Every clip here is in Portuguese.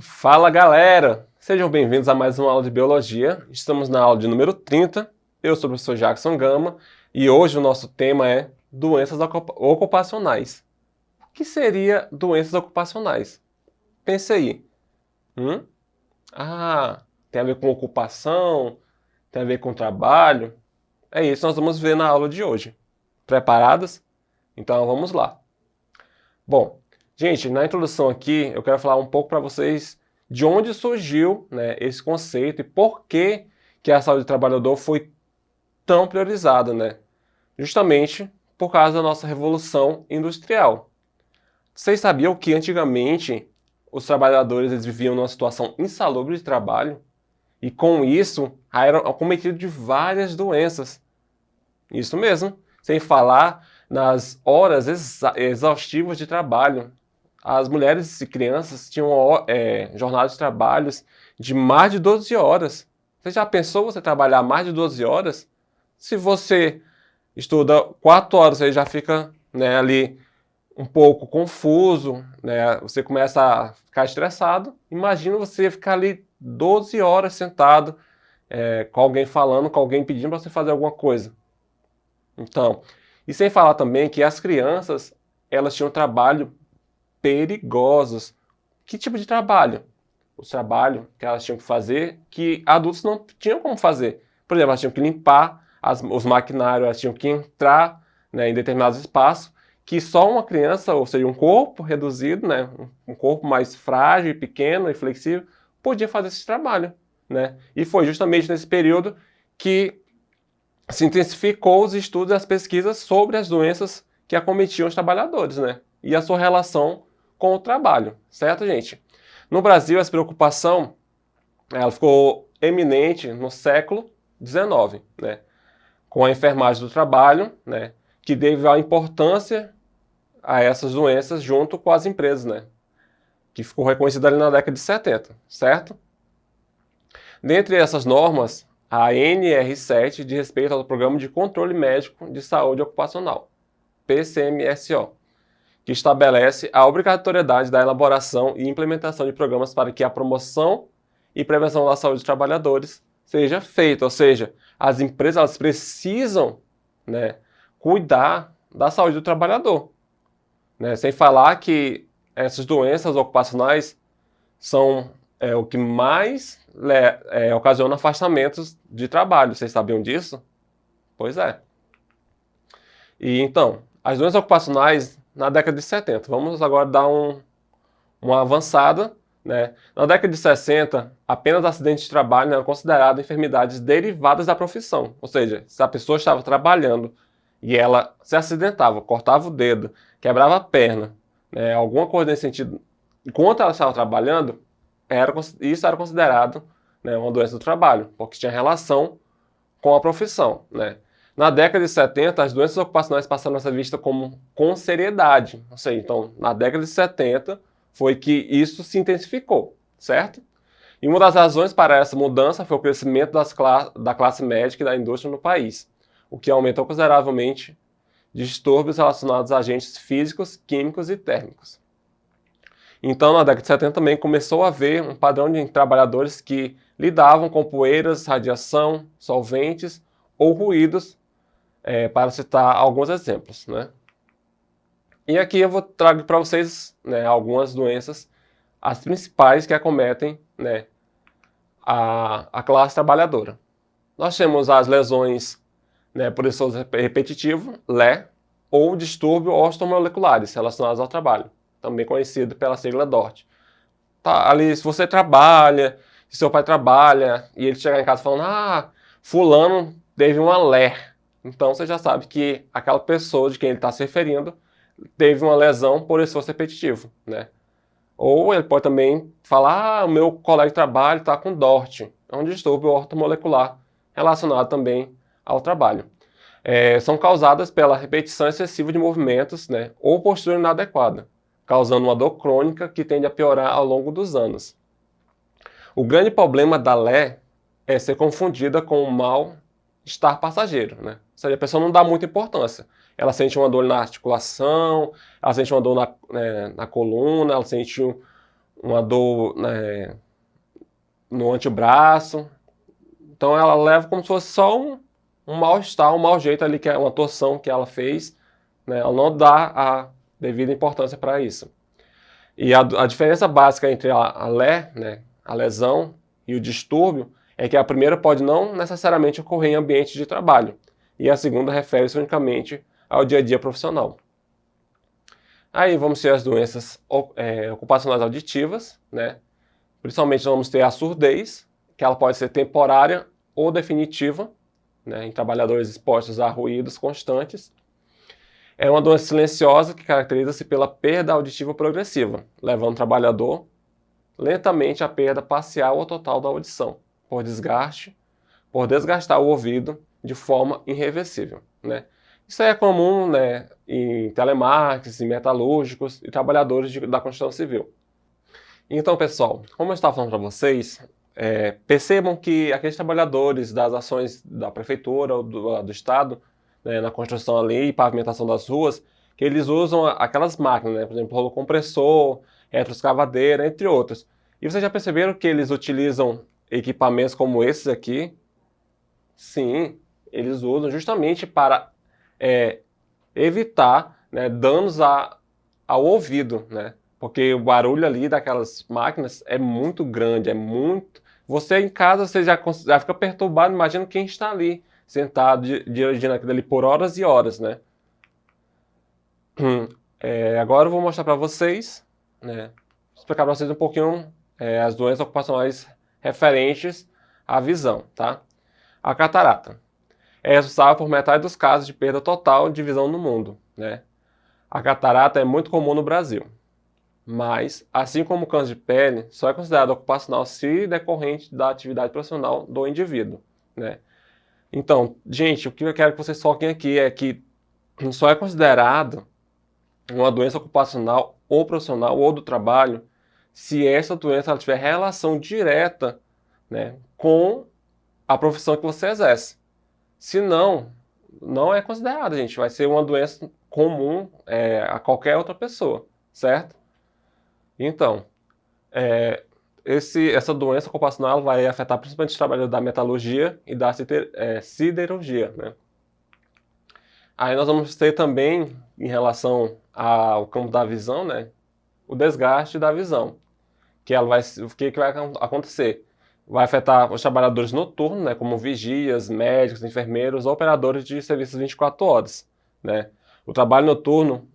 Fala galera, sejam bem-vindos a mais uma aula de Biologia. Estamos na aula de número 30, eu sou o professor Jackson Gama e hoje o nosso tema é doenças ocupacionais. O que seria doenças ocupacionais? Pense aí. Hum? Tem a ver com ocupação, tem a ver com trabalho. É isso que nós vamos ver na aula de hoje. Preparados? Então vamos lá. Bom, gente, na introdução aqui eu quero falar um pouco para vocês de onde surgiu, né, esse conceito e por que a saúde do trabalhador foi tão priorizada, né? Justamente por causa da nossa revolução industrial. Vocês sabiam que antigamente os trabalhadores eles viviam numa situação insalubre de trabalho e com isso eram acometidos de várias doenças? Isso mesmo, sem falar nas horas exaustivas de trabalho. As mulheres e crianças tinham jornadas de trabalhos de mais de 12 horas. Você já pensou você trabalhar mais de 12 horas? Se você estuda 4 horas, você já fica, né, ali um pouco confuso, né? Você começa a ficar estressado. Imagina você ficar ali 12 horas sentado, com alguém falando, com alguém pedindo para você fazer alguma coisa. Então, e sem falar também que as crianças, elas tinham trabalho perigosos. Que tipo de trabalho? O trabalho que elas tinham que fazer que adultos não tinham como fazer. Por exemplo, elas tinham que limpar os maquinários, elas tinham que entrar, né, em determinados espaços que só uma criança, ou seja, um corpo reduzido, né, um corpo mais frágil, pequeno e flexível, podia fazer esse trabalho, né? E foi justamente nesse período que se intensificou os estudos e as pesquisas sobre as doenças que acometiam os trabalhadores, né? E a sua relação com o trabalho, certo, gente? No Brasil, essa preocupação ela ficou eminente no século XIX, né? Com a enfermagem do trabalho, né? Que deu a importância a essas doenças junto com as empresas, né? Que ficou reconhecida ali na década de 70, certo? Dentre essas normas, a NR7 de respeito ao Programa de Controle Médico de Saúde Ocupacional, PCMSO, que estabelece a obrigatoriedade da elaboração e implementação de programas para que a promoção e prevenção da saúde dos trabalhadores seja feita, ou seja, as empresas elas precisam, né, cuidar da saúde do trabalhador, né? Sem falar que essas doenças ocupacionais são o que mais ocasiona afastamentos de trabalho. Vocês sabiam disso? Pois é. E então, as doenças ocupacionais na década de 70. Vamos agora dar uma avançada, né? Na década de 60, apenas acidentes de trabalho eram considerados enfermidades derivadas da profissão. Ou seja, se a pessoa estava trabalhando e ela se acidentava, cortava o dedo, quebrava a perna, né, alguma coisa nesse sentido, enquanto ela estava trabalhando, isso era considerado, né, uma doença do trabalho, porque tinha relação com a profissão, né? Na década de 70, as doenças ocupacionais passaram a ser vistas com seriedade. Ou seja, então, na década de 70 foi que isso se intensificou, certo? E uma das razões para essa mudança foi o crescimento da classe médica e da indústria no país, o que aumentou consideravelmente distúrbios relacionados a agentes físicos, químicos e térmicos. Então, na década de 70 também começou a haver um padrão de trabalhadores que lidavam com poeiras, radiação, solventes ou ruídos, para citar alguns exemplos, né? E aqui eu vou trago para vocês, né, algumas doenças, as principais que acometem, né, a classe trabalhadora. Nós temos as lesões, né, por esforço repetitivo, LE, ou distúrbio osteomoleculares relacionados ao trabalho, também conhecido pela sigla DORT. Tá, ali, se você trabalha, se seu pai trabalha, e ele chegar em casa falando, fulano teve uma LE, então você já sabe que aquela pessoa de quem ele está se referindo teve uma lesão por esforço repetitivo, né? Ou ele pode também falar, o meu colega de trabalho está com DORT, é um distúrbio ortomolecular relacionado também ao trabalho. São causadas pela repetição excessiva de movimentos, né, ou postura inadequada, causando uma dor crônica que tende a piorar ao longo dos anos. O grande problema da LE é ser confundida com o mal-estar passageiro, né? Ou seja, a pessoa não dá muita importância. Ela sente uma dor na articulação, ela sente uma dor na coluna, ela sente uma dor, né, no antebraço. Então ela leva como se fosse só um mal-estar, um mau jeito ali, que é uma torção que ela fez, né? Ela não dá a devida importância para isso. E a diferença básica entre né, a lesão e o distúrbio é que a primeira pode não necessariamente ocorrer em ambiente de trabalho, e a segunda refere-se unicamente ao dia a dia profissional. Aí vamos ter as doenças ocupacionais auditivas, né? Principalmente vamos ter a surdez, que ela pode ser temporária ou definitiva, né, em trabalhadores expostos a ruídos constantes. É uma doença silenciosa que caracteriza-se pela perda auditiva progressiva, levando o trabalhador lentamente à perda parcial ou total da audição, por desgastar o ouvido de forma irreversível, né? Isso é comum, né, em telemarketing, em metalúrgicos e trabalhadores da construção civil. Então, pessoal, como eu estava falando para vocês, percebam que aqueles trabalhadores das ações da prefeitura ou do estado, né, na construção ali e pavimentação das ruas, que eles usam aquelas máquinas, né, por exemplo, rolo compressor, retroescavadeira, entre outros. E vocês já perceberam que eles utilizam equipamentos como esses aqui? Sim, eles usam justamente para evitar, né, danos ao ouvido, né? Porque o barulho ali daquelas máquinas é muito grande, é muito... Você em casa, você já fica perturbado, imagina quem está ali, sentado, dirigindo aquilo ali por horas e horas, né? Agora eu vou mostrar para vocês, né? Explicar para vocês um pouquinho as doenças ocupacionais referentes à visão, tá? A catarata é responsável por metade dos casos de perda total de visão no mundo, né? A catarata é muito comum no Brasil. Mas, assim como o câncer de pele, só é considerado ocupacional se decorrente da atividade profissional do indivíduo, né? Então, gente, o que eu quero que vocês foquem aqui é que só é considerado uma doença ocupacional ou profissional ou do trabalho se essa doença ela tiver relação direta, né, com a profissão que você exerce. Se não, não é considerado, gente. Vai ser uma doença comum a qualquer outra pessoa, certo? Então, essa doença ocupacional vai afetar principalmente os trabalhadores da metalurgia e da siderurgia, né? Aí nós vamos ter também, em relação ao campo da visão, né, o desgaste da visão, que o que vai acontecer? Vai afetar os trabalhadores noturnos, né, como vigias, médicos, enfermeiros, operadores de serviços 24 horas, né? O trabalho noturno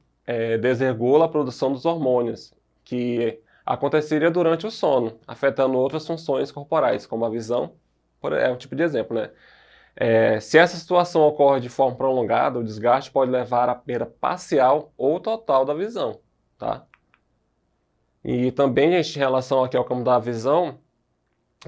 desregula a produção dos hormônios, que aconteceria durante o sono, afetando outras funções corporais, como a visão, é um tipo de exemplo, né? Se essa situação ocorre de forma prolongada, o desgaste pode levar à perda parcial ou total da visão, tá? E também, gente, em relação aqui ao campo da visão,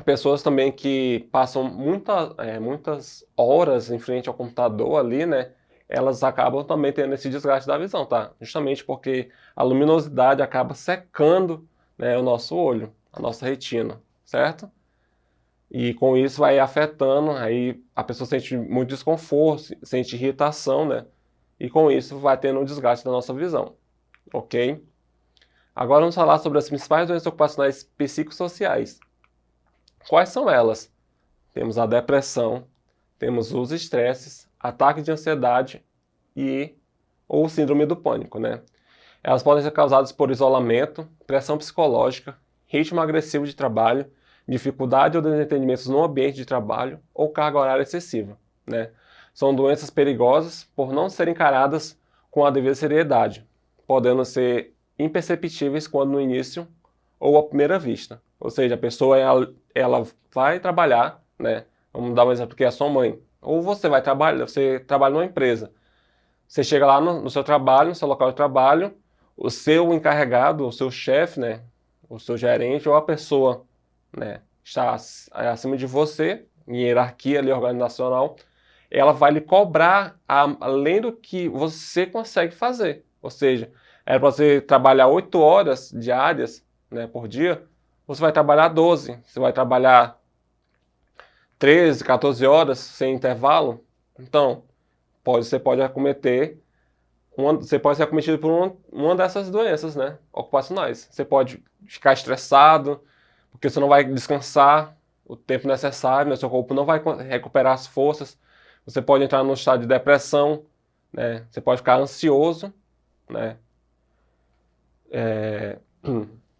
pessoas também que passam muitas horas em frente ao computador ali, né? Elas acabam também tendo esse desgaste da visão, tá? Justamente porque a luminosidade acaba secando, né, o nosso olho, a nossa retina, certo? E com isso vai afetando, aí a pessoa sente muito desconforto, sente irritação, né? E com isso vai tendo um desgaste da nossa visão, ok? Agora vamos falar sobre as principais doenças ocupacionais psicossociais. Quais são elas? Temos a depressão, temos os estresses, ataque de ansiedade ou síndrome do pânico, né? Elas podem ser causadas por isolamento, pressão psicológica, ritmo agressivo de trabalho, dificuldade ou desentendimentos no ambiente de trabalho ou carga horária excessiva, né? São doenças perigosas por não serem encaradas com a devida seriedade, podendo ser imperceptíveis quando no início ou à primeira vista. Ou seja, a pessoa ela vai trabalhar, né? Vamos dar um exemplo que é a sua mãe. Ou você trabalha numa empresa. Você chega lá no seu trabalho, no seu local de trabalho, o seu encarregado, o seu chefe, né? O seu gerente ou a pessoa, né, está acima de você, em hierarquia ali organizacional, ela vai lhe cobrar além do que você consegue fazer. Ou seja, era para você trabalhar 8 horas diárias, né, por dia, você vai trabalhar 12, você vai trabalhar 13, 14 horas sem intervalo. Então, você pode ser acometido por uma dessas doenças, né, ocupacionais. Você pode ficar estressado, porque você não vai descansar o tempo necessário, né? Seu corpo não vai recuperar as forças, você pode entrar num estado de depressão, né? Você pode ficar ansioso, né?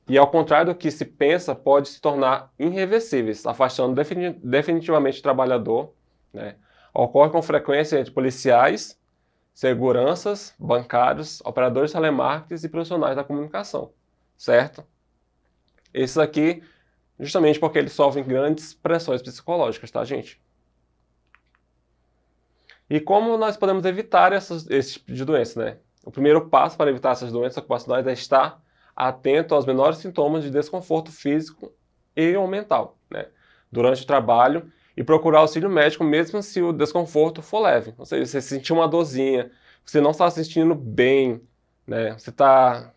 E ao contrário do que se pensa, pode se tornar irreversíveis, afastando definitivamente o trabalhador, né? Ocorre com frequência entre policiais, seguranças, bancários, operadores de telemarketing e profissionais da comunicação, certo? Esses aqui, justamente porque eles sofrem grandes pressões psicológicas, tá, gente? E como nós podemos evitar esse tipo de doença, né? O primeiro passo para evitar essas doenças ocupacionais é estar atento aos menores sintomas de desconforto físico e ou mental, né? Durante o trabalho e procurar auxílio médico mesmo se o desconforto for leve. Ou seja, você sentir uma dorzinha, você não está se sentindo bem, né? Você está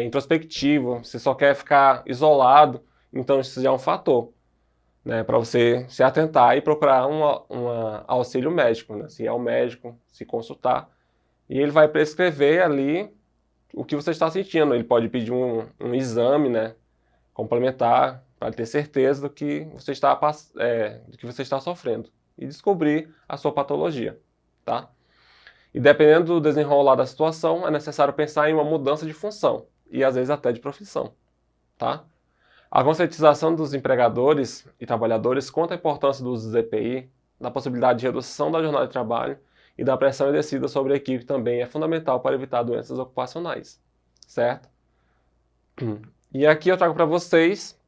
introspectivo, você só quer ficar isolado, então isso já é um fator, né, para você se atentar e procurar um auxílio médico, né? Se é o médico, se consultar, e ele vai prescrever ali o que você está sentindo. Ele pode pedir um exame, né, complementar, para ter certeza do que você está sofrendo e descobrir a sua patologia, tá? E dependendo do desenrolar da situação, é necessário pensar em uma mudança de função e às vezes até de profissão, tá? A conscientização dos empregadores e trabalhadores quanto à importância do uso do EPI, da possibilidade de redução da jornada de trabalho e da pressão exercida sobre a equipe também é fundamental para evitar doenças ocupacionais, certo? E aqui eu trago para vocês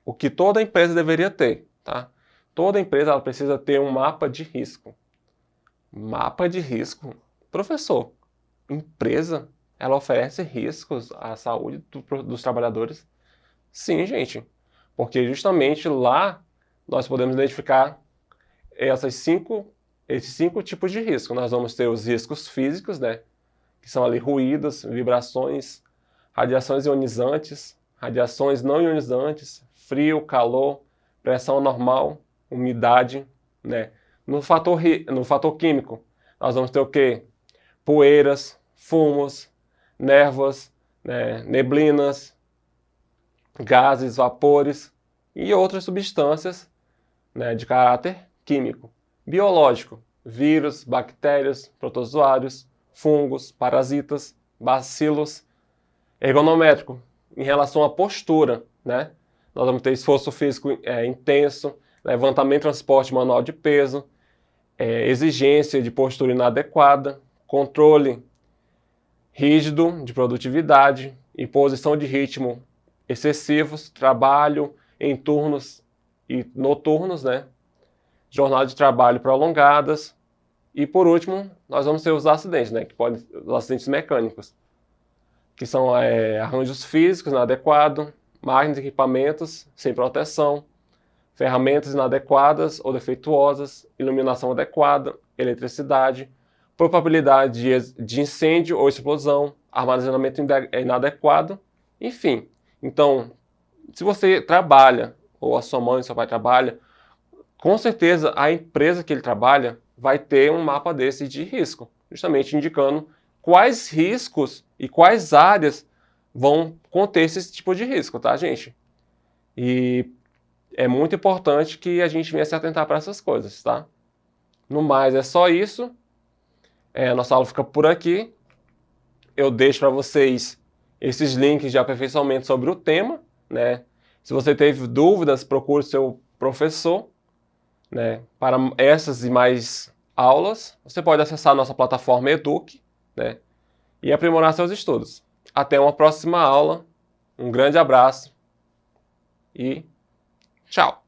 o que toda empresa deveria ter, tá? Toda empresa ela precisa ter um mapa de risco. Mapa de risco? Professor, empresa, ela oferece riscos à saúde dos trabalhadores? Sim, gente, porque justamente lá nós podemos identificar esses cinco tipos de risco. Nós vamos ter os riscos físicos, né, que são ali ruídos, vibrações, radiações ionizantes, radiações não ionizantes, frio, calor, pressão anormal, umidade, né. No fator químico, nós vamos ter o quê? Poeiras, fumos, névoas, né, neblinas, gases, vapores e outras substâncias, né, de caráter químico. Biológico, vírus, bactérias, protozoários, fungos, parasitas, bacilos. Ergonométrico, em relação à postura, né? Nós vamos ter esforço físico intenso, levantamento e transporte manual de peso, exigência de postura inadequada, controle rígido de produtividade, imposição de ritmo excessivos, trabalho em turnos e noturnos, né? Jornada de trabalho prolongadas. E por último, nós vamos ter os acidentes, né? Que podem os acidentes mecânicos, que são arranjos físicos inadequados, máquinas e equipamentos sem proteção, ferramentas inadequadas ou defeituosas, iluminação adequada, eletricidade, probabilidade de incêndio ou explosão, armazenamento inadequado, enfim. Então, se você trabalha, ou a sua mãe, seu pai trabalha, com certeza a empresa que ele trabalha vai ter um mapa desse de risco, justamente indicando quais riscos e quais áreas vão conter esse tipo de risco, tá, gente? E é muito importante que a gente venha se atentar para essas coisas, tá? No mais, é só isso. A nossa aula fica por aqui. Eu deixo para vocês esses links de aperfeiçoamento sobre o tema, né? Se você teve dúvidas, procure seu professor, né? Para essas e mais aulas, você pode acessar a nossa plataforma Eduque, né? E aprimorar seus estudos. Até uma próxima aula. Um grande abraço e tchau!